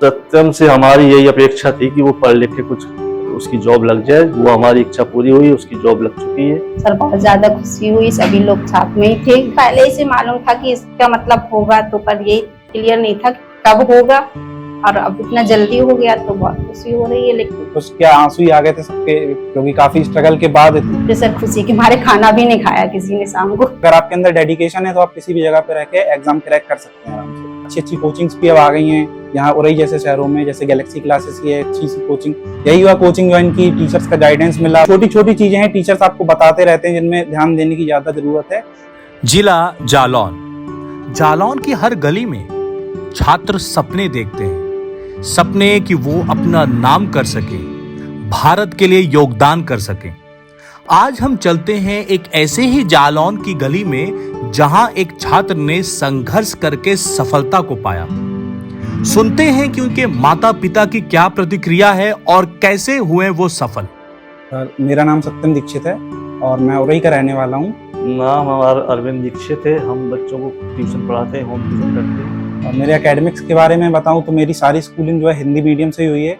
सत्यम से हमारी यही अपेक्षा थी कि वो पढ़ लिख के कुछ उसकी जॉब लग जाए। वो हमारी इच्छा पूरी हुई, उसकी जॉब लग चुकी है। सर बहुत ज्यादा खुशी हुई, सभी लोग साथ में ही थे। पहले से मालूम था कि इसका मतलब होगा, तो पर ये क्लियर नहीं था कब होगा, और अब इतना जल्दी हो गया तो बहुत खुशी हो रही है। लेकिन कुछ क्या आंसू ही आ गए थे सबके, क्योंकि काफी स्ट्रगल के बाद। सर खुशी के मारे खाना भी नहीं खाया किसी ने शाम को। अगर आपके अंदर डेडिकेशन है तो आप किसी भी जगह पे रह के एग्जाम क्रैक कर सकते हैं आराम से। अच्छी अच्छी कोचिंग्स भी अब आ गई हैं यहाँ उरई जैसे शहरों में, जैसे गैलेक्सी क्लासेस की है अच्छी सी कोचिंग। यही हुआ कोचिंग ज्वाइन की, टीचर्स का गाइडेंस मिला। छोटी छोटी चीजें हैं, टीचर्स आपको बताते रहते हैं जिनमें ध्यान देने की ज्यादा जरूरत है। जिला जालौन की हर गली में छात्र सपने देखते हैं, सपने कि वो अपना नाम कर सके, भारत के लिए योगदान कर सके। आज हम चलते हैं एक ऐसे ही जालौन की गली में जहां एक छात्र ने संघर्ष करके सफलता को पाया। सुनते हैं कि उनके माता पिता की क्या प्रतिक्रिया है और कैसे हुए वो सफल। मेरा नाम सत्यम दीक्षित है और मैं उरई का रहने वाला हूँ। नाम हमारा अरविंद दीक्षित है। हम बच्चों को ट्यूशन पढ़ाते हैं, होम ट्यूशन करते हैं। और मेरे एकेडमिक्स के बारे में बताऊं तो मेरी सारी स्कूलिंग जो है हिंदी मीडियम से ही हुई है।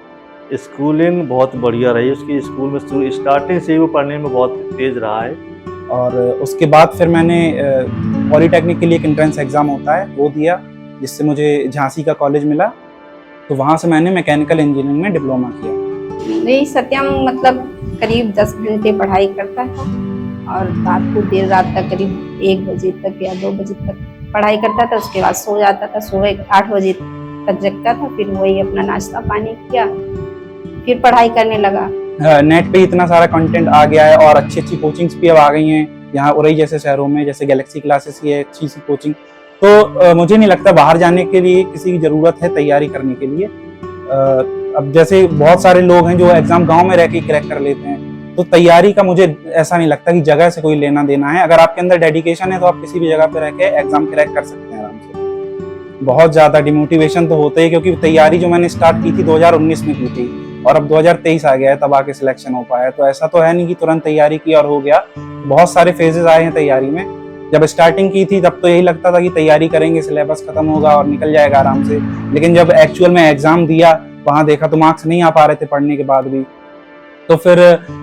स्कूलिंग बहुत बढ़िया रही। उसकी स्कूल में स्टार्टिंग से ही वो पढ़ने में बहुत तेज रहा है। और उसके बाद फिर मैंने पॉलीटेक्निक के लिए एक एंट्रेंस एग्ज़ाम होता है वो दिया, जिससे मुझे झांसी का कॉलेज मिला। तो वहाँ से मैंने मैकेनिकल इंजीनियरिंग में डिप्लोमा किया। नहीं, सत्यम मतलब करीब 10 घंटे पढ़ाई करता था और रात को देर रात तक करीब 1 बजे तक या 2 बजे तक पढ़ाई करता था। उसके बाद सो जाता था, सुबह 8 बजे तक जगता था, फिर वही अपना नाश्ता पानी किया, फिर पढ़ाई करने लगा। नेट पे इतना सारा कंटेंट आ गया है और अच्छी अच्छी कोचिंग्स भी अब आ गई हैं यहाँ उरई जैसे शहरों में, जैसे गैलेक्सी क्लासेस की है अच्छी सी कोचिंग। तो मुझे नहीं लगता बाहर जाने के लिए किसी की ज़रूरत है तैयारी करने के लिए। अब जैसे बहुत सारे लोग हैं जो एग्ज़ाम गाँव में रह के क्रैक कर लेते हैं, तो तैयारी का मुझे ऐसा नहीं लगता कि जगह से कोई लेना देना है। अगर आपके अंदर डेडिकेशन है तो आप किसी भी जगह पे रह के एग्ज़ाम क्रैक कर सकते हैं आराम से। बहुत ज़्यादा डिमोटिवेशन तो होता ही, क्योंकि तैयारी जो मैंने स्टार्ट की थी 2019 में की थी और अब 2023 आ गया है, तब आके सिलेक्शन हो पाया। तो ऐसा तो है नहीं कि तुरंत तैयारी की और हो गया। बहुत सारे फेजेस आए हैं तैयारी में। जब स्टार्टिंग की थी तब तो यही लगता था कि तैयारी करेंगे, सिलेबस खत्म होगा और निकल जाएगा आराम से। लेकिन जब एक्चुअल में एग्जाम दिया, वहाँ देखा तो मार्क्स नहीं आ पा रहे थे पढ़ने के बाद भी। तो फिर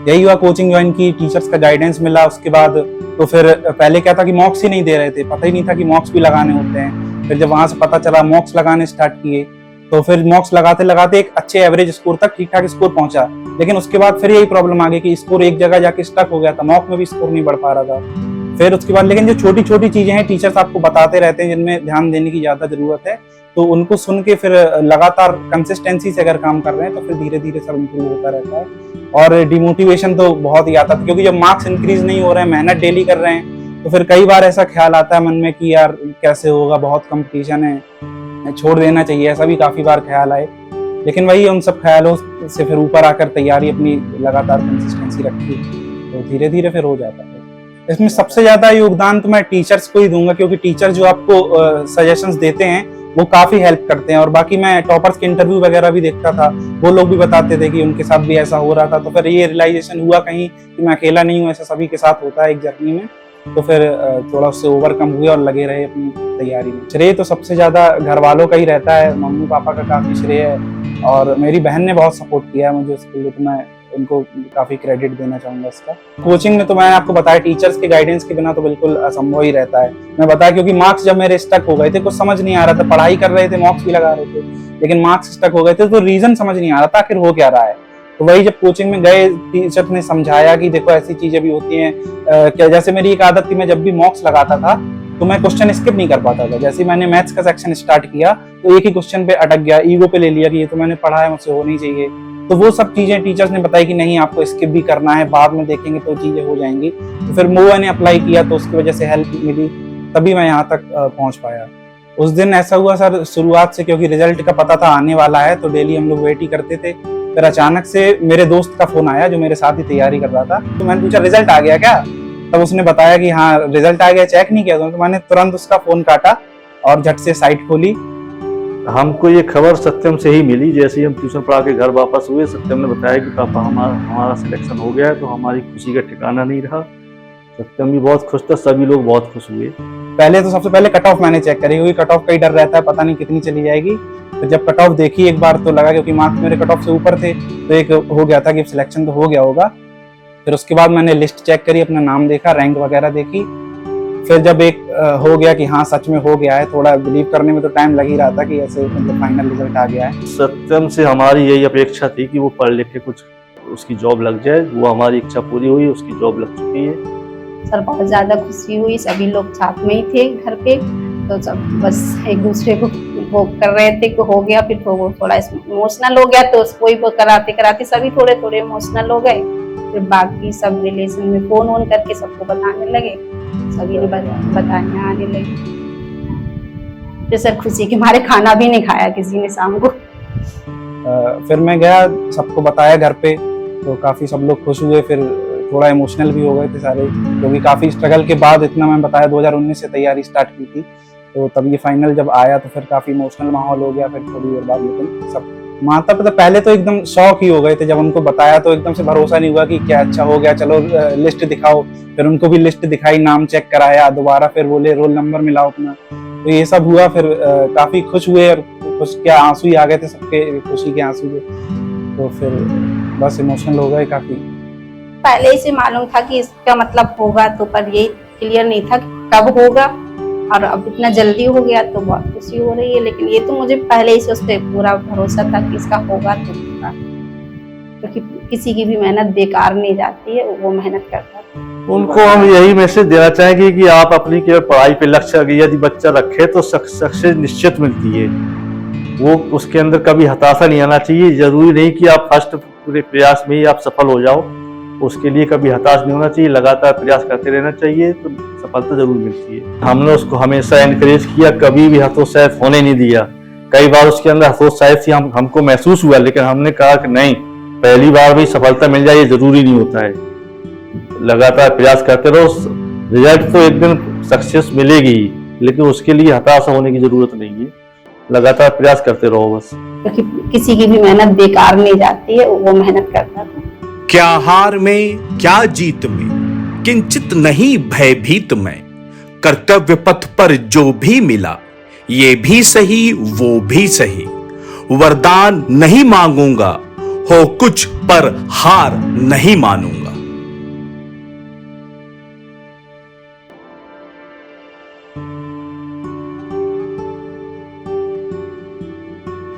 यही हुआ, कोचिंग ज्वाइन की, टीचर्स का गाइडेंस मिला। उसके बाद तो फिर पहले क्या था कि मॉक्स ही नहीं दे रहे थे, पता ही नहीं था कि मॉक्स भी लगाने होते हैं। फिर जब वहाँ से पता चला, मॉक्स लगाने स्टार्ट किए, तो फिर मॉक्स लगाते लगाते एक अच्छे एवरेज स्कोर तक, ठीक ठाक स्कोर पहुंचा। लेकिन उसके बाद फिर यही प्रॉब्लम आ गई कि स्कोर एक जगह जाके स्टक हो गया था, मॉक में भी स्कोर नहीं बढ़ पा रहा था। फिर उसके बाद लेकिन जो छोटी छोटी चीजें हैं टीचर्स आपको बताते रहते हैं जिनमें ध्यान देने की ज्यादा जरूरत है, तो उनको सुन के फिर लगातार कंसिस्टेंसी से अगर काम कर रहे हैं तो फिर धीरे धीरे सब इम्प्रूव होता रहता है। और डिमोटिवेशन तो बहुत ही आता था, क्योंकि जब मार्क्स इंक्रीज नहीं हो रहे हैं, मेहनत डेली कर रहे हैं, तो फिर कई बार ऐसा ख्याल आता है मन में कि यार कैसे होगा, बहुत कंपटीशन है, छोड़ देना चाहिए। ऐसा भी काफी बार ख्याल आए। लेकिन वही उन सब ख्यालों से फिर ऊपर आकर तैयारी अपनी लगातार कंसिस्टेंसी रखी, तो धीरे धीरे फिर हो जाता है। इसमें सबसे ज्यादा योगदान तो मैं टीचर्स को ही दूंगा, क्योंकि टीचर जो आपको सजेशंस देते हैं वो काफी हेल्प करते हैं। और बाकी मैं टॉपर्स के इंटरव्यू वगैरह भी देखता था, वो लोग भी बताते थे कि उनके साथ भी ऐसा हो रहा था। तो फिर ये रियलाइजेशन हुआ कहीं कि मैं अकेला नहीं हूँ, ऐसा सभी के साथ होता है एक जर्नी में। तो फिर थोड़ा उससे ओवरकम हुए और लगे रहे अपनी तैयारी में। श्रेय तो सबसे ज्यादा घर वालों का ही रहता है, मम्मी पापा का काफी श्रेय है। और मेरी बहन ने बहुत सपोर्ट किया है मुझे उसके लिए, तो मैं उनको काफी क्रेडिट देना चाहूंगा इसका। कोचिंग में तो मैंने आपको बताया, टीचर्स के गाइडेंस के बिना तो बिल्कुल असंभव ही रहता है। मैं बताया, क्योंकि मार्क्स जब मेरे स्टक हो गए थे, कुछ समझ नहीं आ रहा था, पढ़ाई कर रहे थे, मॉक्स भी लगा रहे थे, लेकिन मार्क्स स्टक हो गए थे, तो रीजन समझ नहीं आ रहा था आखिर हो क्या रहा है। तो वही जब कोचिंग में गए, टीचर ने समझाया कि देखो ऐसी चीजें भी होती हैं। क्या जैसे मेरी एक आदत थी, मैं जब भी मॉक्स लगाता था तो मैं क्वेश्चन स्किप नहीं कर पाता था। जैसे मैंने मैथ्स का सेक्शन स्टार्ट किया तो एक ही क्वेश्चन पे अटक गया, ईगो पे ले लिया कि ये तो मैंने पढ़ा है, मुझसे हो नहीं चाहिए। तो वो सब चीजें टीचर्स ने बताई कि नहीं, आपको स्किप भी करना है, बाद में देखेंगे तो चीजें हो जाएंगी। तो फिर वो मैंने अप्लाई किया, तो उसकी वजह से हेल्प मिली, तभी मैं यहाँ तक पहुंच पाया। उस दिन ऐसा हुआ सर, शुरुआत से, क्योंकि रिजल्ट का पता था आने वाला है, तो डेली हम लोग वेट ही करते थे। फिर अचानक से मेरे दोस्त का फोन आया जो मेरे साथ ही तैयारी कर रहा था। तो मैंने पूछा रिजल्ट आ गया क्या? तब उसने बताया कि हाँ रिजल्ट आ गया, चेक नहीं किया। तो मैंने तुरंत उसका फोन काटा और झट से साइट खोली। हमको ये खबर सत्यम से ही मिली। जैसे ही हम ट्यूशन पढ़ा के घर वापस हुए, सत्यम ने बताया कि पापा हमारा सिलेक्शन हो गया है। तो हमारी खुशी का ठिकाना नहीं रहा। सत्यम भी बहुत खुश था, सभी लोग बहुत खुश हुए। पहले तो सबसे पहले कट ऑफ मैंने चेक करी, क्योंकि कट ऑफ का ही डर रहता है, पता नहीं कितनी चली जाएगी। तो जब कट ऑफ देखी एक बार तो लगा, क्योंकि मार्क्स मेरे कट ऑफ से ऊपर थे, तो एक हो गया था कि सिलेक्शन तो हो गया होगा। फिर उसके बाद मैंने लिस्ट चेक करी, अपना नाम देखा, रैंक वगैरह देखी। फिर जब एक हो गया कि हाँ सच में हो गया है, थोड़ा बिलीव करने में तो टाइम लग ही रहा था कि ऐसे मतलब फाइनल रिजल्ट आ गया है। सत्यम से हमारी यही अपेक्षा थी कि वो पढ़ लिख के कुछ उसकी जॉब लग जाए। वो हमारी इच्छा पूरी हुई, उसकी जॉब लग चुकी है। सर बहुत ज्यादा खुशी हुई, सभी लोग साथ में ही थे घर पे, तो सब बस एक दूसरे को वो कर रहे थे कि हो गया। फिर तो वो थोड़ा इमोशनल हो गया, तो उसको ही वो कराते कराते सभी थोड़े थोड़े इमोशनल हो गए। फिर बाकी सब रिलेशन में फोन ऑन करके सबको बताने लगे, सभी ने बताने आने लगे। फिर सर खुशी के मारे खाना भी नहीं खाया किसी ने शाम को। फिर मैं गया, सबको बताया घर पे, तो काफी सब लोग खुश हुए। फिर थोड़ा इमोशनल भी हो गए थे सारे, क्योंकि काफी स्ट्रगल के बाद इतना मैं बताया 2019 से तैयारी स्टार्ट की थी, तो तब ये फाइनल जब आया तो फिर काफी इमोशनल माहौल हो गया। फिर थोड़ी देर बाद लेकिन सब माता पिता पहले तो एकदम शॉक ही हो गए थे, जब उनको बताया तो एकदम से भरोसा नहीं हुआ कि क्या अच्छा हो गया, चलो लिस्ट दिखाओ। फिर उनको भी लिस्ट दिखाई, नाम चेक कराया दोबारा, फिर बोले रोल नंबर मिलाओ अपना, तो ये सब हुआ। फिर काफी खुश हुए, और खुश क्या आंसू ही आ गए थे सबके, खुशी के आंसू के। तो फिर बस इमोशनल हो गए काफी। पहले ही से मालूम था कि इसका मतलब होगा, तो पर ये क्लियर नहीं था कि कब होगा, और अब इतना जल्दी हो गया तो बहुत खुशी हो रही है। लेकिन ये तो मुझे पहले ही से उस पर पूरा भरोसा था कि इसका होगा तो होगा, क्योंकि किसी की भी मेहनत बेकार नहीं जाती है, वो मेहनत करता है। उनको हम यही मैसेज देना चाहेंगे कि आप अपनी केवल पढ़ाई पे लक्ष्य यदि बच्चा रखे तो सक्सेस निश्चित मिलती है। वो उसके अंदर कभी हताशा नहीं आना चाहिए। जरूरी नहीं कि आप फर्स्ट पूरे प्रयास में ही आप सफल हो जाओ, उसके लिए कभी हताश नहीं होना चाहिए, लगातार प्रयास करते रहना चाहिए, तो सफलता जरूर मिलती है। हमने उसको हमेशा एनकरेज किया, कभी भी हतोत्साहित होने नहीं दिया। कई बार उसके अंदर हतोत्साहित सी हमको महसूस हुआ, लेकिन हमने कहा कि नहीं, पहली बार भी सफलता मिल जाए ये जरूरी नहीं होता है। लगातार प्रयास करते रहो, रिजल्ट तो एक दिन सक्सेस मिलेगी, लेकिन उसके लिए हताश होने की जरूरत नहीं है। लगातार प्रयास करते रहो बस, क्योंकि किसी की भी मेहनत बेकार नहीं जाती है, वो मेहनत करता था। क्या हार में क्या जीत में, किंचित नहीं भयभीत मैं। कर्तव्य पथ पर जो भी मिला, ये भी सही वो भी सही। वरदान नहीं मांगूंगा, हो कुछ पर हार नहीं मानूंगा।